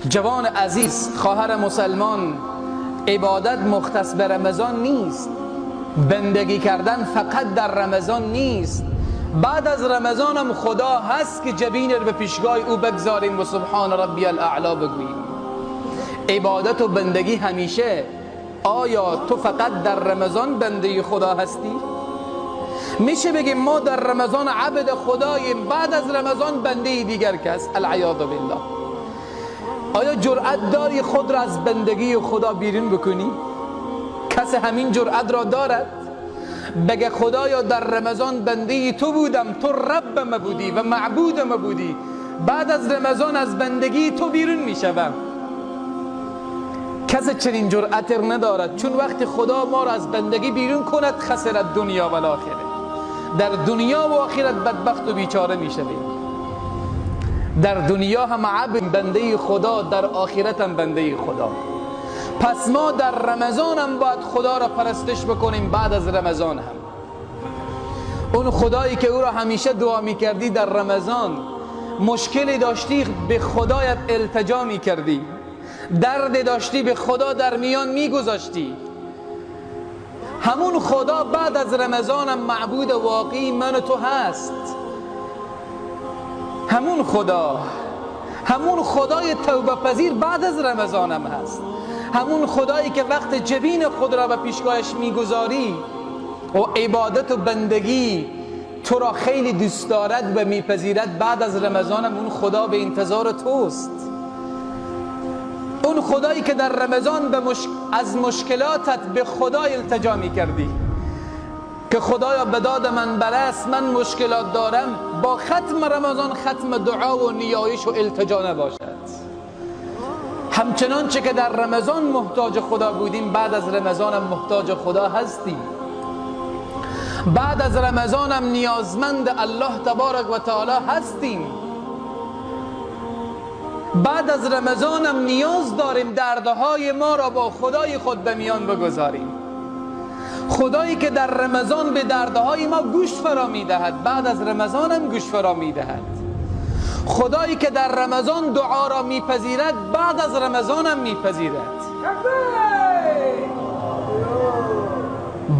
جوان عزیز، خواهر مسلمان، عبادت مختص به رمضان نیست، بندگی کردن فقط در رمضان نیست. بعد از رمضان هم خدا هست که جبین رو به پیشگاه او بگذاریم و سبحان ربی الاعلا بگوییم. عبادت و بندگی همیشه. آیا تو فقط در رمضان بنده خدا هستی؟ میشه بگیم ما در رمضان عبد خداییم، بعد از رمضان بنده دیگر کس؟ العیاذ بالله. آیا جرأت داری خود را از بندگی خدا بیرون بکنی؟ کس همین جرأت را دارد؟ بگه خدایا در رمضان بنده تو بودم، تو ربم بودی و معبودم بودی، بعد از رمضان از بندگی تو بیرون میشوم. کس چنین جرأت ندارد، چون وقتی خدا ما را از بندگی بیرون کند خسرت دنیا و آخرت. در دنیا و آخرت بدبخت و بیچاره میشویم. در دنیا هم عبد بنده خدا، در آخرت هم بنده خدا. پس ما در رمضان هم باید خدا را پرستش بکنیم، بعد از رمضان هم. اون خدایی که او را همیشه دعا میکردی در رمضان، مشکلی داشتی به خدایت التجا میکردی، درد داشتی به خدا در میان میگذاشتی، همون خدا بعد از رمضان هم معبود واقعی من و تو هست. همون خدای توبه پذیر بعد از رمضان هم هست. همون خدایی که وقت جبین خود را به پیشگاهش میگذاری و عبادت و بندگی تو را خیلی دوست دارد و میپذیرد، بعد از رمضان هم اون خدا به انتظار توست. اون خدایی که در رمضان از مشکلاتت به خدا التجا میکردی که خدایا به داد من برس، من مشکلات دارم، با ختم رمضان ختم دعا و نیایش و التجا نباشد. همچنان چه که در رمضان محتاج خدا بودیم، بعد از رمضان هم محتاج خدا هستیم. بعد از رمضان هم نیازمند الله تبارک و تعالی هستیم. بعد از رمضان هم نیاز داریم دردهای ما را با خدای خود به میان بگذاریم. خدایی که در رمضان به دردهای ما گوش فرا میدهد، بعد از رمضان هم گوش فرا میدهد. خدایی که در رمضان دعا را میپذیرد، بعد از رمضان هم میپذیرد.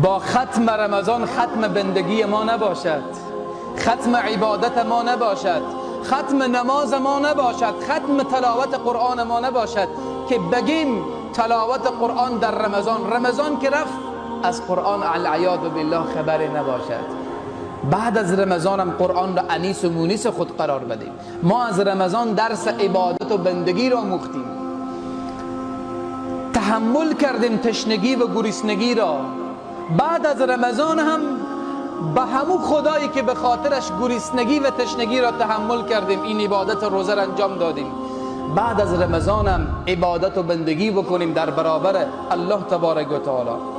با ختم رمضان ختم بندگی ما نباشد، ختم عبادت ما نباشد، ختم نماز ما نباشد، ختم تلاوت قرآن ما نباشد که بگیم تلاوت قرآن در رمضان که رفت از قرآن العیاذ بالله خبری نباشد. بعد از رمضان هم قرآن را انیس و مونیس خود قرار بدیم. ما از رمضان درس عبادت و بندگی را مختیم، تحمل کردیم تشنگی و گریسنگی را. بعد از رمضان هم به همون خدایی که به خاطرش گریسنگی و تشنگی را تحمل کردیم، این عبادت روزه را انجام دادیم، بعد از رمضان هم عبادت و بندگی بکنیم در برابر الله تبارک و تعالی.